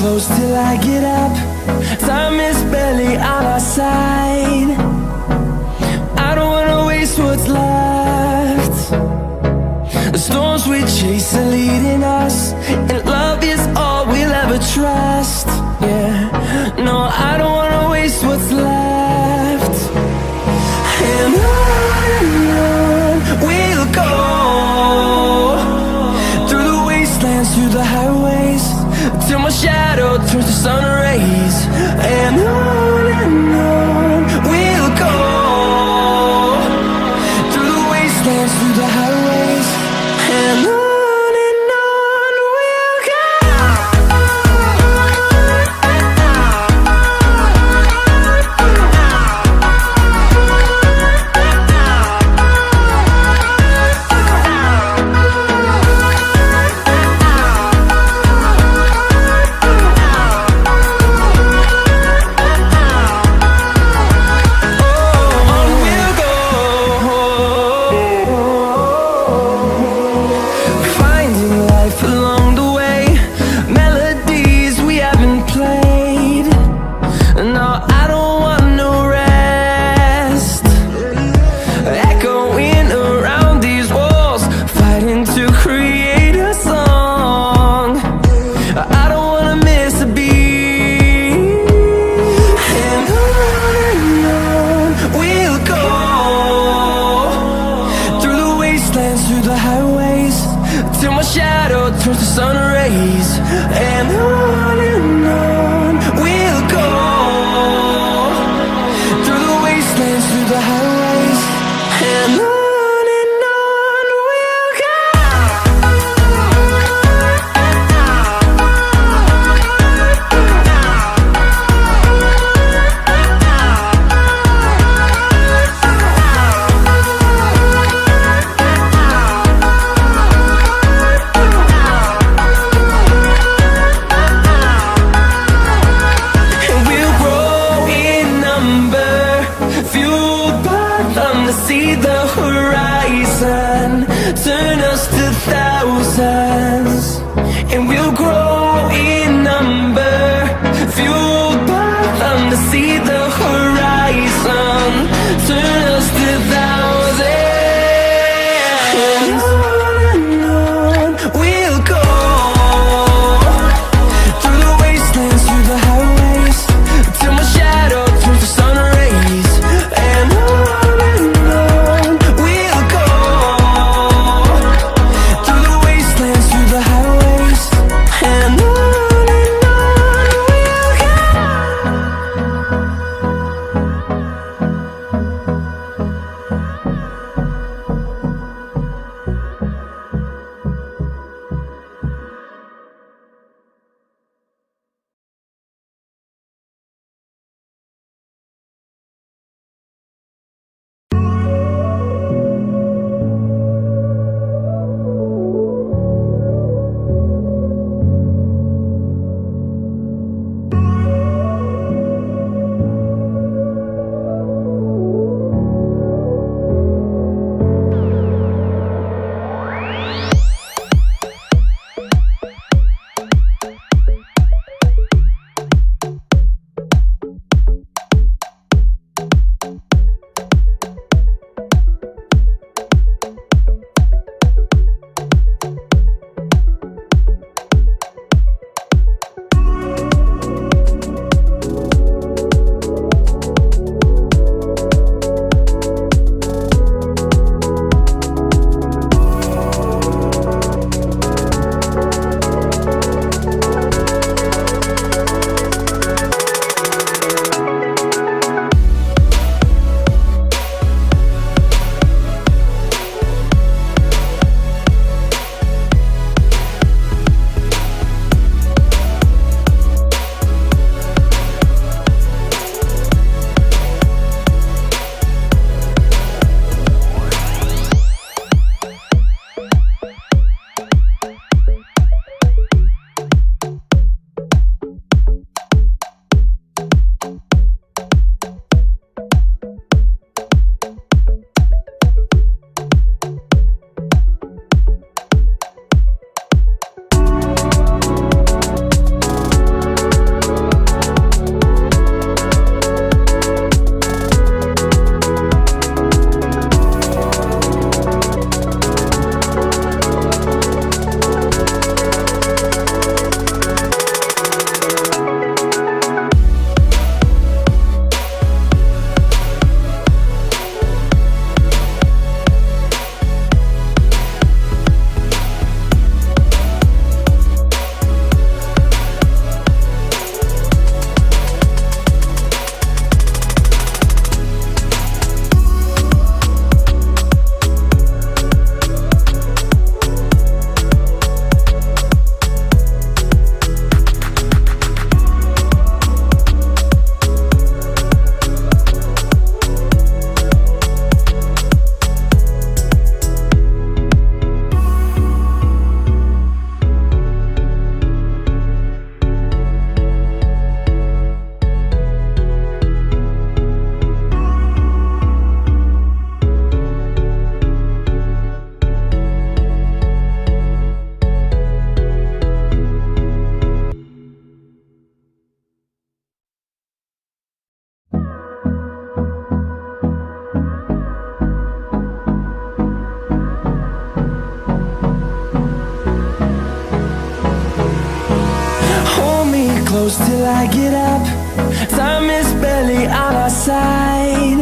close till I get up. Time is barely on our side. I don't wanna waste what's left. The storms we chase are leading us, and love is all we'll ever trust. Yeah, no, I don't wanna waste what's left. And on we'll go, through the wastelands, through the highways, till my shadow turns to sun rays. And on we'll go, through the wastelands, through the highways, and on we'll go. Through the highways, till my shadow turns to sun rays. And on we'll go, through the wastelands, through the highways, and on we'll go. See the horizon turn us to thousands, and we'll grow in number, fueled by them to see the horizon turn us to thousands. And on we'll go, through the wastelands, through the highways, till my shadow turns to sun rays. And we'll go, through the wastelands, through the close till I get up. Time is barely on our side.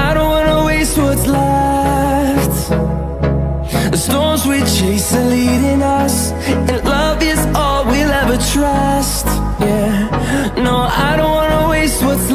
I don't wanna waste what's left. The storms we chase are leading us, and love is all we'll ever trust. Yeah, no, I don't wanna waste what's